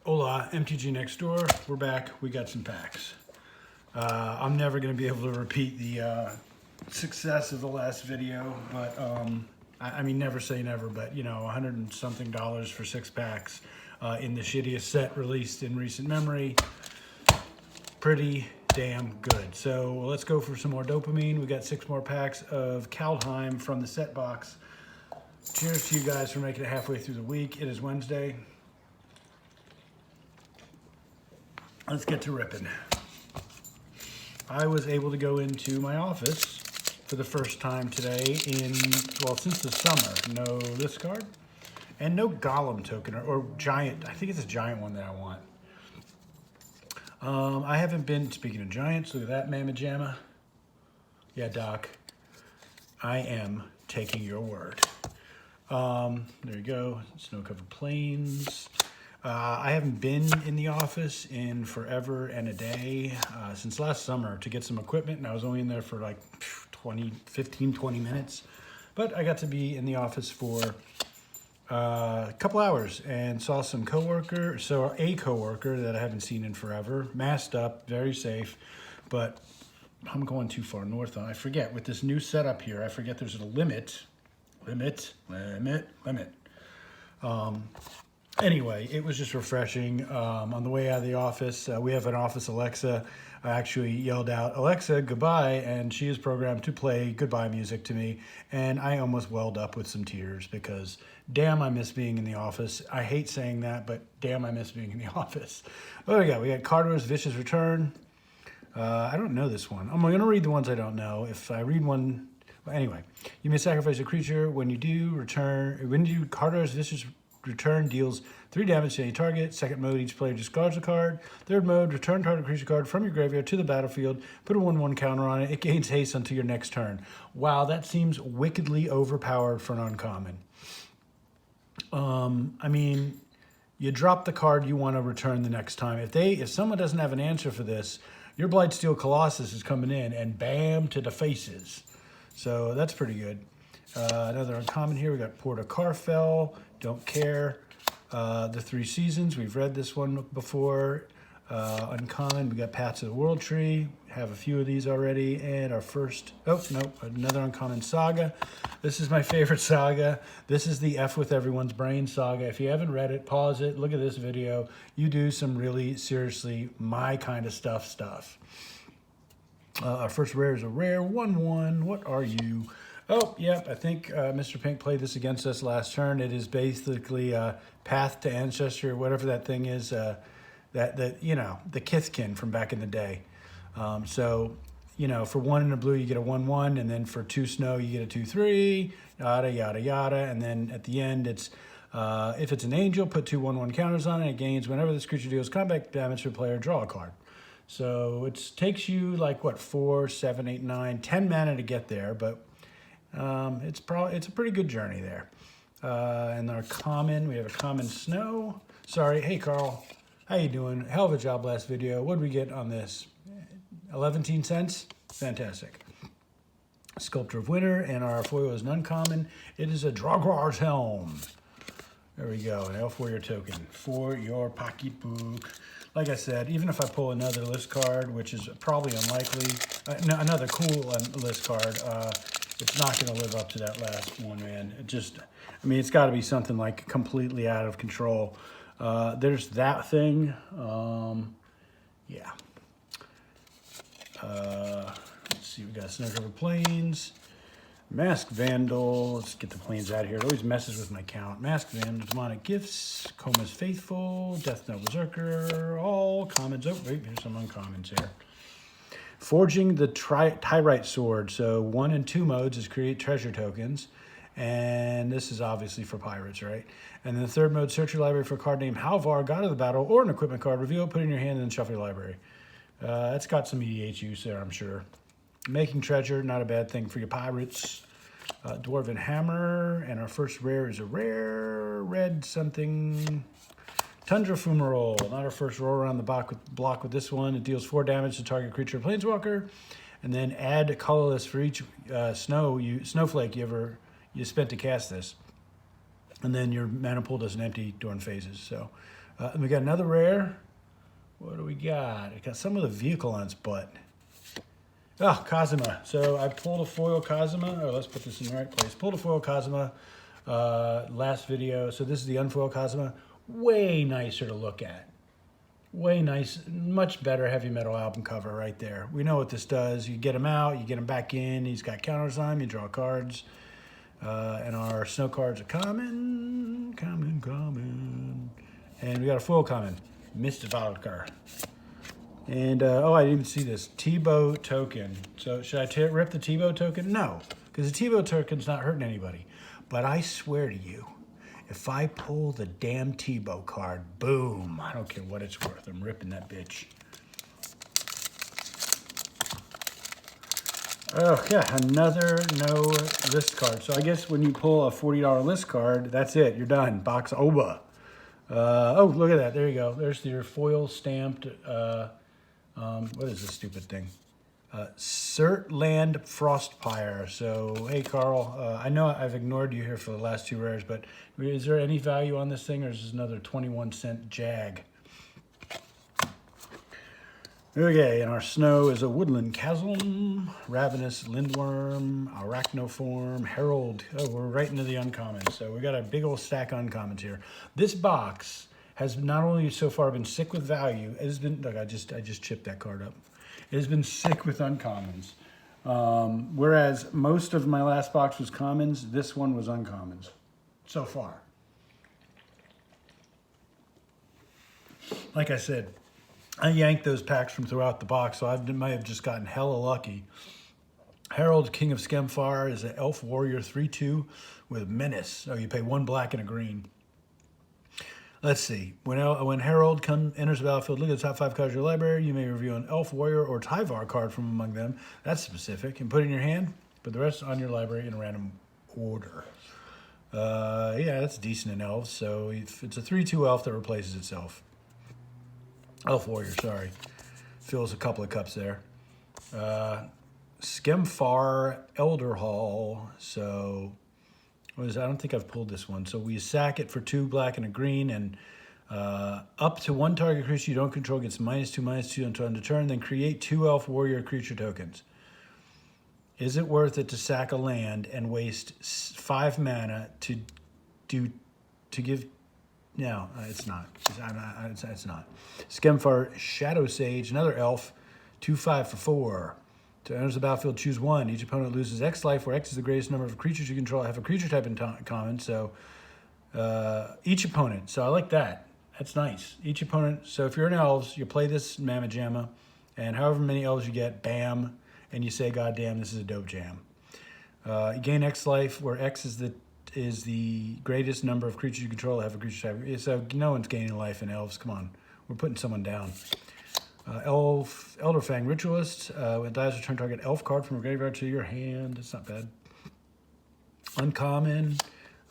Hola, MTG next door. We're back. We got some packs. I'm never going to be able to repeat the success of the last video, but I mean, never say never, but you know, $100 and something for 6 packs in the shittiest set released in recent memory. Pretty damn good. So let's go for some more dopamine. We got 6 more packs of Kaldheim from the set box. Cheers to you guys for making it halfway through the week. It is Wednesday. Let's get to ripping. I was able to go into my office for the first time today since the summer. No this card and no Golem token or giant. I think it's a giant one that I want. I haven't been, speaking of giants, look at that mamma jamma. Yeah, Doc, I am taking your word. There you go, snow-covered plains. I haven't been in the office in forever and a day, since last summer to get some equipment, and I was only in there for like 15, 20 minutes. But I got to be in the office for a couple hours and saw some a coworker that I haven't seen in forever, masked up, very safe, but I'm going too far north. I forget, with this new setup here, I forget there's a limit. Anyway, it was just refreshing. On the way out of the office, we have an office Alexa. I actually yelled out, "Alexa, goodbye," and she is programmed to play goodbye music to me. And I almost welled up with some tears because damn, I miss being in the office. I hate saying that, but damn, I miss being in the office. What do we got? We got Carter's Vicious Return. I don't know this one. I'm going to read the ones I don't know. If I read one, well, anyway, you may sacrifice a creature. When you do, Carter's Vicious Return deals 3 damage to any target. Second mode, each player discards a card. Third mode, return target creature card from your graveyard to the battlefield. Put a 1/1 counter on it. It gains haste until your next turn. Wow, that seems wickedly overpowered for an uncommon. I mean, you drop the card you want to return the next time. If someone doesn't have an answer for this, your Blightsteel Colossus is coming in and bam to the faces. So that's pretty good. Another uncommon here, we got Porta Carfell, don't care. The 3 Seasons, we've read this one before. Uncommon, we got Paths of the World Tree, have a few of these already. And our first, another uncommon Saga. This is my favorite saga. This is the F with Everyone's Brain saga. If you haven't read it, pause it, look at this video. You do some really seriously my kind of stuff. Our first rare is a rare 1/1. What are you? Oh, yep, I think Mr. Pink played this against us last turn. It is basically Path to Ancestry, or whatever that thing is, that you know, the Kithkin from back in the day. So, you know, for 1 in a blue, you get a 1/1, and then for 2 snow, you get a 2/3, yada, yada, yada. And then at the end, it's if it's an angel, put 2 1/1 counters on it. It gains whenever this creature deals combat damage to a player, draw a card. So it takes you like, what, 4, 7, 8, 9, 10 mana to get there, but it's a pretty good journey there. And our common, we have a common snow. Sorry, hey Carl, how you doing? Hell of a job last video. What did we get on this? 11 cents? Fantastic. Sculptor of Winter, and our foil is an uncommon. It is a Draugr Helm. There we go, an elf warrior token for your pocketbook. Like I said, even if I pull another list card, which is probably unlikely, another cool list card, it's not going to live up to that last one, man. It's got to be something like completely out of control. There's that thing. Yeah. Let's see, we got Snow-Covered Plains, Masked Vandal. Let's get the planes out of here. It always messes with my count. Masked Vandal, Demonic Gifts, Coma's Faithful, Death Knell Berserker, all commons. Oh, wait, here's some uncommons here. Forging the Tyrite Sword. So 1 and 2 modes is create treasure tokens. And this is obviously for pirates, right? And then the 3rd mode, search your library for a card named Halvar, God of the Battle, or an equipment card. Reveal it, put it in your hand, and then shuffle your library. It's got some EDH use there, I'm sure. Making treasure, not a bad thing for your pirates. Dwarven Hammer, and our first rare is a rare red something. Tundra Fumarole, not our first roll around the block with this one. It deals 4 damage to target creature or planeswalker. And then add colorless for each snowflake you spent to cast this. And then your mana pool doesn't empty during phases. So we got another rare. What do we got? It got some of the vehicle on its butt. Oh, Kazuma. So I pulled a foil Kazuma. Oh, let's put this in the right place. Pulled a foil Kazuma last video. So this is the unfoil Kazuma. Way nicer to look at. Way nice. Much better heavy metal album cover right there. We know what this does. You get him out. You get him back in. He's got counters on him. You draw cards. And our snow cards are common. And we got a foil common. Mr. Valker. And, oh, I didn't even see this. Tebow token. So should I rip the Tebow token? No, because the Tebow token's not hurting anybody. But I swear to you, if I pull the damn Tebow card, boom, I don't care what it's worth. I'm ripping that bitch. Oh, yeah, another no list card. So I guess when you pull a $40 list card, that's it. You're done. Box over. Oh, look at that. There you go. There's your foil stamped... what is this stupid thing? Surtland Frostpire. So, hey, Carl, I know I've ignored you here for the last two rares, but is there any value on this thing, or is this another 21-cent jag? Okay, and our snow is a Woodland Chasm, Ravenous Lindworm, Arachnoform, Herald. Oh, we're right into the uncommons. So we got a big old stack of uncommons here. This box has not only so far been sick with value, it has been, look, I just chipped that card up. It has been sick with uncommons. Whereas most of my last box was commons, this one was uncommons so far. Like I said, I yanked those packs from throughout the box, so I might have just gotten hella lucky. Herald, King of Skemfar, is an Elf Warrior 3/2 with Menace. Oh, you pay 1 black and a green. Let's see. When Herald enters the battlefield, look at the top 5 cards of your library. You may review an Elf Warrior or Tyvar card from among them. That's specific. And put it in your hand. Put the rest on your library in a random order. Yeah, that's decent in elves. So it's a 3/2 elf that replaces itself. Elf Warrior, sorry. Fills a couple of cups there. Skemfar Elder Hall. So... I don't think I've pulled this one. So we sack it for 2 black and a green, and up to 1 target creature you don't control gets -2/-2 until end of turn. Then create 2 Elf Warrior creature tokens. Is it worth it to sack a land and waste 5 mana to give? No, it's not. It's not. Skemfar Shadow Sage, another elf, 2/5 for 4. To enter the battlefield, choose 1. Each opponent loses X life, where X is the greatest number of creatures you control. Have a creature type in common, so each opponent. So I like that. That's nice. Each opponent. So if you're in elves, you play this Mamma Jamma, and however many elves you get, bam, and you say, God damn, this is a dope jam. You gain X life, where X is the greatest number of creatures you control. Have a creature type. So no one's gaining life in elves. Come on. We're putting someone down. Elderfang Ritualist. When dies, return target elf card from a graveyard to your hand. That's not bad. Uncommon.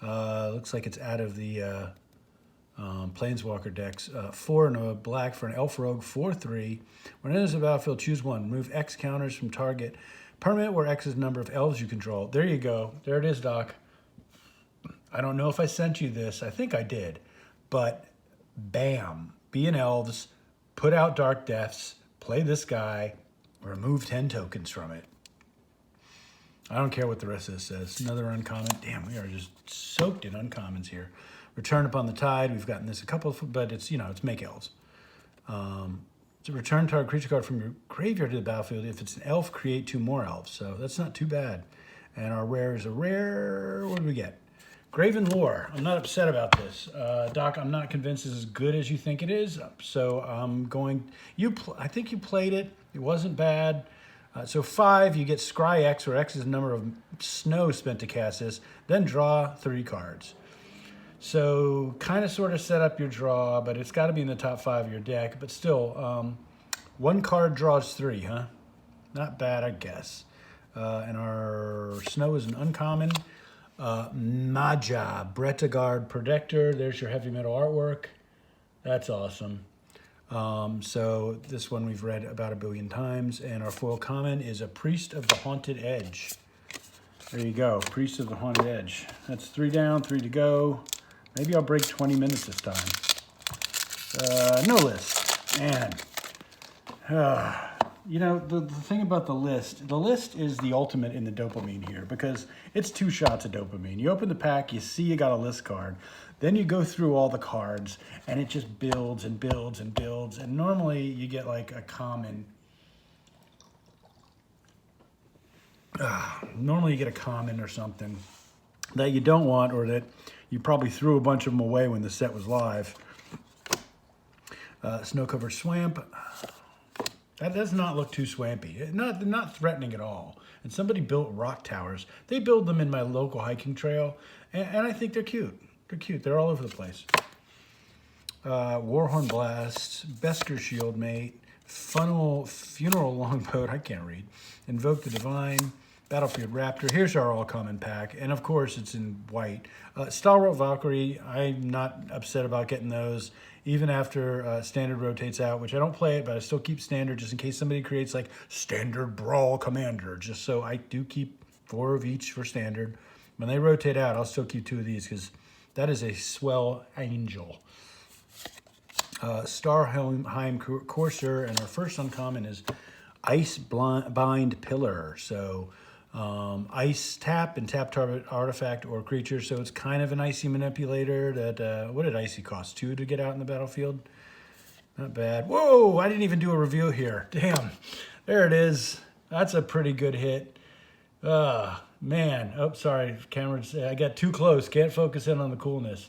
Looks like it's out of the Planeswalker decks. 4 and a black for an elf rogue. 4/3. When it enters the battlefield, choose 1. Remove X counters from target permanent where X is the number of elves you control. There you go. There it is, Doc. I don't know if I sent you this. I think I did. But bam. Be in elves. Put out Dark Depths, play this guy, remove 10 tokens from it. I don't care what the rest of this says. Another uncommon. Damn, we are just soaked in uncommons here. Return Upon the Tide. We've gotten this a couple of, but it's, it's make elves. To return target creature card from your graveyard to the battlefield. If it's an elf, create 2 more elves. So that's not too bad. And our rare is a rare. What do we get? Graven Lore. I'm not upset about this. Doc, I'm not convinced it's as good as you think it is. So I'm going... I think you played it. It wasn't bad. So 5, you get Scry X, where X is the number of snow spent to cast this. Then draw 3 cards. So kind of sort of set up your draw, but it's got to be in the top 5 of your deck. But still, 1 card draws 3, huh? Not bad, I guess. And our snow is an uncommon. Maja, Bretagard Protector. There's your heavy metal artwork. That's awesome. So this one we've read about 1 billion times. And our foil common is a Priest of the Haunted Edge. There you go, Priest of the Haunted Edge. That's 3 down, 3 to go. Maybe I'll break 20 minutes this time. No list. Man. You know, the thing about the list is the ultimate in the dopamine here because it's 2 shots of dopamine. You open the pack, you see you got a list card. Then you go through all the cards and it just builds and builds and builds. And normally you get like a common. Normally you get a common or something that you don't want or that you probably threw a bunch of them away when the set was live. Snow-covered swamp. That does not look too swampy. Not threatening at all. And somebody built rock towers. They build them in my local hiking trail, and I think they're cute. They're cute. They're all over the place. Warhorn Blast, Besker Shieldmate, Funeral Longboat, I can't read, Invoke the Divine, Battlefield Raptor. Here's our all-common pack, and of course it's in white. Stalwart Valkyrie, I'm not upset about getting those, even after Standard rotates out, which I don't play it, but I still keep Standard just in case somebody creates like Standard Brawl Commander, just so I do keep 4 of each for Standard. When they rotate out, I'll still keep 2 of these because that is a swell angel. Starheim Courser, and our first uncommon is Ice Bind Pillar. So ice tap and tap target artifact or creature. So it's kind of an icy manipulator that, what did icy cost? 2 to get out in the battlefield? Not bad. Whoa, I didn't even do a review here. Damn, there it is. That's a pretty good hit. Man, oh, sorry, cameras, I got too close. Can't focus in on the coolness.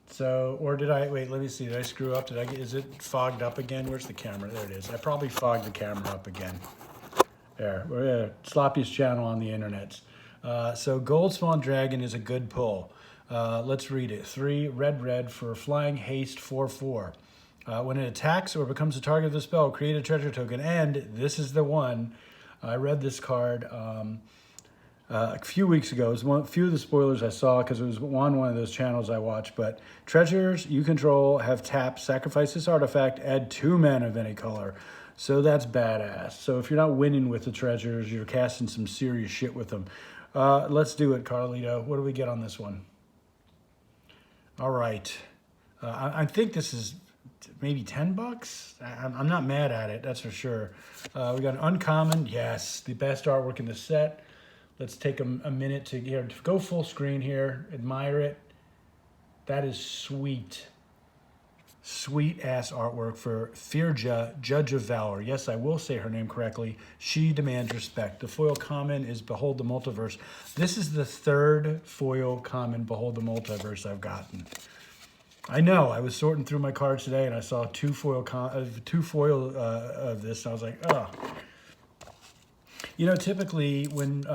So, or did I, wait, let me see. Did I screw up? Is it fogged up again? Where's the camera? There it is. I probably fogged the camera up again. There, we're sloppiest channel on the internet. So Goldspawn Dragon is a good pull. Let's read it. 3 red for flying haste 4/4. When it attacks or becomes the target of the spell, create a treasure token. And this is the one. I read this card a few weeks ago. It was few of the spoilers I saw because it was on one of those channels I watched. But treasures you control have tapped, sacrifice this artifact, add 2 mana of any color. So that's badass. So if you're not winning with the treasures, you're casting some serious shit with them. Let's do it, Carlito. What do we get on this one? All right. I think this is maybe $10. I'm not mad at it, that's for sure. We got an uncommon. Yes, the best artwork in the set. Let's take a minute to go full screen here. Admire it. That is sweet. Sweet ass artwork for Firja, Judge of Valor. Yes, I will say her name correctly. She demands respect. The foil common is Behold the Multiverse. This is the 3rd foil common Behold the Multiverse I've gotten. I know. I was sorting through my cards today and I saw 2 foil of this. And I was like, oh. You know, typically when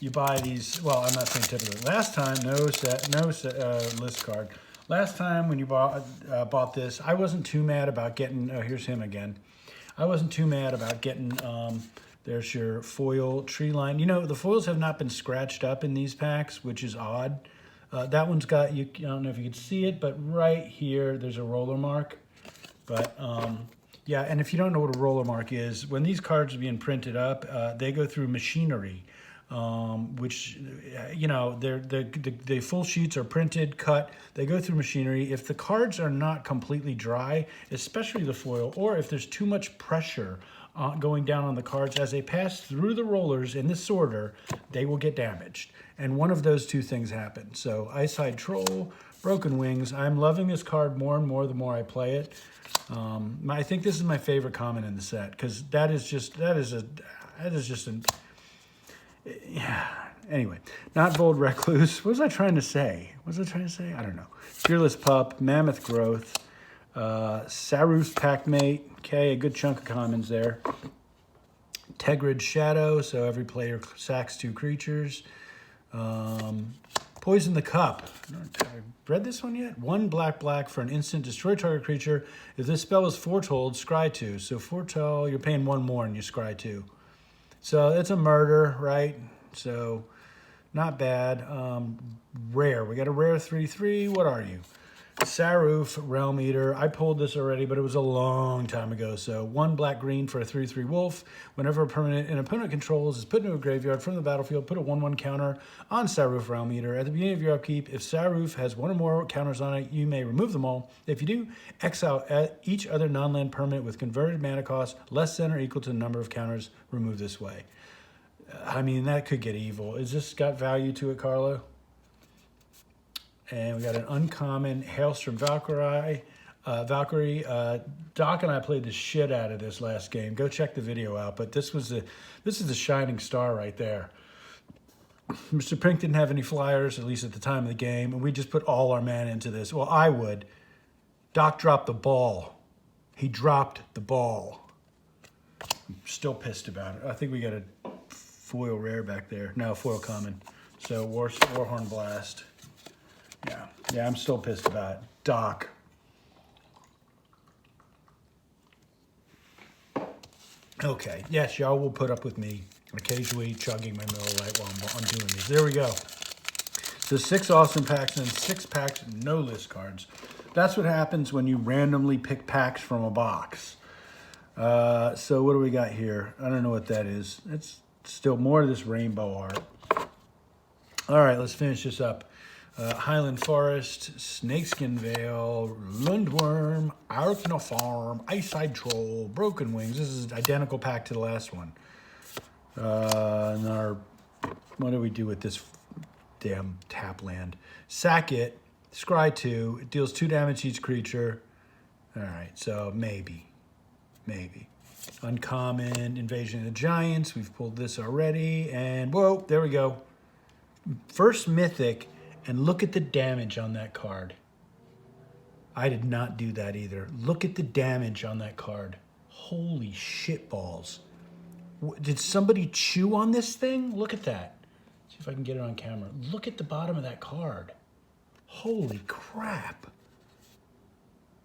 you buy these, well, I'm not saying typically. Last time, no list card. Last time when you bought this, I wasn't too mad about getting, here's him again. I wasn't too mad about getting, there's your foil tree line. You know, the foils have not been scratched up in these packs, which is odd. That one's got, I don't know if you can see it, but right here, there's a roller mark. But yeah, and if you don't know what a roller mark is, when these cards are being printed up, they go through machinery. Which, you know, the full sheets are printed, cut, they go through machinery. If the cards are not completely dry, especially the foil, or if there's too much pressure going down on the cards, as they pass through the rollers in this order, they will get damaged. And one of those 2 things happen. So Ice-Hide Troll, Broken Wings. I'm loving this card more and more the more I play it. I think this is my favorite common in the set because that is just an... Yeah. Anyway, not Bold Recluse. What was I trying to say? I don't know. Fearless Pup, Mammoth Growth, Sarus Packmate. Okay, a good chunk of commons there. Tegrid Shadow, so every player sacks 2 creatures. Poison the Cup. Have I read this one yet? 1 black for an instant. Destroy target creature. If this spell is foretold, scry 2. So foretell, you're paying 1 more and you scry 2. So it's a murder, right? So not bad. Rare. We got a rare 3/3. What are you? Saroof Realm Eater. I pulled this already, but it was a long time ago. So 1 black-green for a 3/3 wolf. Whenever a permanent an opponent controls is put into a graveyard from the battlefield, put a 1/1 counter on Saroof Realm Eater. At the beginning of your upkeep, if Saroof has 1 or more counters on it, you may remove them all. If you do, exile each other non-land permanent with converted mana cost less than or equal to the number of counters removed this way. I mean, that could get evil. Is this got value to it, Carlo? And we got an uncommon Hailstrom Valkyrie. Doc and I played the shit out of this last game. Go check the video out. But this is the shining star right there. Mr. Pink didn't have any flyers, at least at the time of the game, and we just put all our mana into this. Well, I would. Doc dropped the ball. He dropped the ball. I'm still pissed about it. I think we got a foil rare back there. No, foil common. So Warhorn Blast. Yeah, I'm still pissed about it. Doc. Okay, yes, y'all will put up with me occasionally chugging my Miller Lite while I'm doing these. There we go. So 6 awesome packs and 6 packs no list cards. That's what happens when you randomly pick packs from a box. So what do we got here? I don't know what that is. It's still more of this rainbow art. All right, let's finish this up. Highland Forest, Snakeskin Veil, Lundworm, Arkna Farm, Ice-Side Troll, Broken Wings. This is an identical pack to the last one. And what do we do with this damn tap land? Sack it, scry 2, it deals 2 damage to each creature. All right, so maybe. Uncommon, Invasion of the Giants. We've pulled this already. And whoa, there we go. First Mythic. And look at the damage on that card. I did not do that either. Look at the damage on that card. Holy shitballs. Did somebody chew on this thing? Look at that. See if I can get it on camera. Look at the bottom of that card. Holy crap.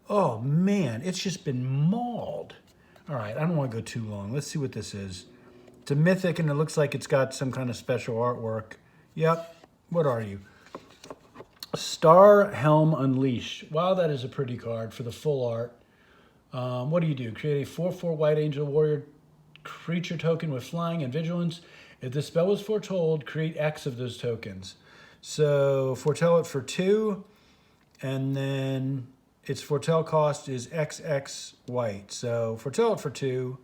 Oh man, it's just been mauled. All right, I don't want to go too long. Let's see what this is. It's a Mythic and it looks like it's got some kind of special artwork. Yep, what are you? Star Helm Unleashed. Wow, that is a pretty card for the full art. What do you do? Create a 4/4 White Angel Warrior creature token with flying and vigilance. If the spell was foretold, create X of those tokens. So foretell it for 2, and then its foretell cost is XX white. So foretell it for 2,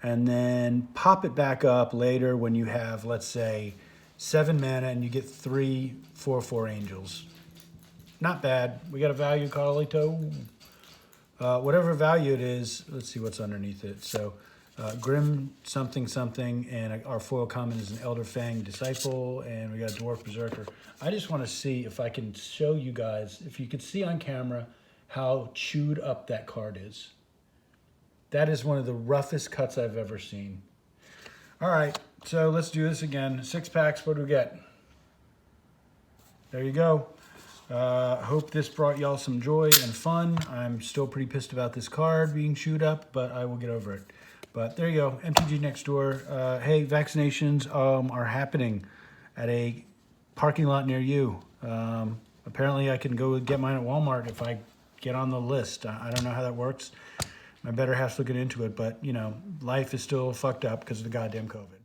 and then pop it back up later when you have, let's say, 7 mana, and you get 3 4/4 angels. Not bad. We got a value, Carlito. Whatever value it is, let's see what's underneath it. So Grim something, and our foil common is an Elder Fang Disciple, and we got a Dwarf Berserker. I just want to see if I can show you guys, if you could see on camera how chewed up that card is. That is one of the roughest cuts I've ever seen. All right. So let's do this again. 6 packs, what do we get? There you go. Hope this brought y'all some joy and fun. I'm still pretty pissed about this card being chewed up, but I will get over it. But there you go, MTG next door. Hey, vaccinations are happening at a parking lot near you. Apparently I can go get mine at Walmart if I get on the list. I don't know how that works. My better half's looking into it, but you know, life is still fucked up because of the goddamn COVID.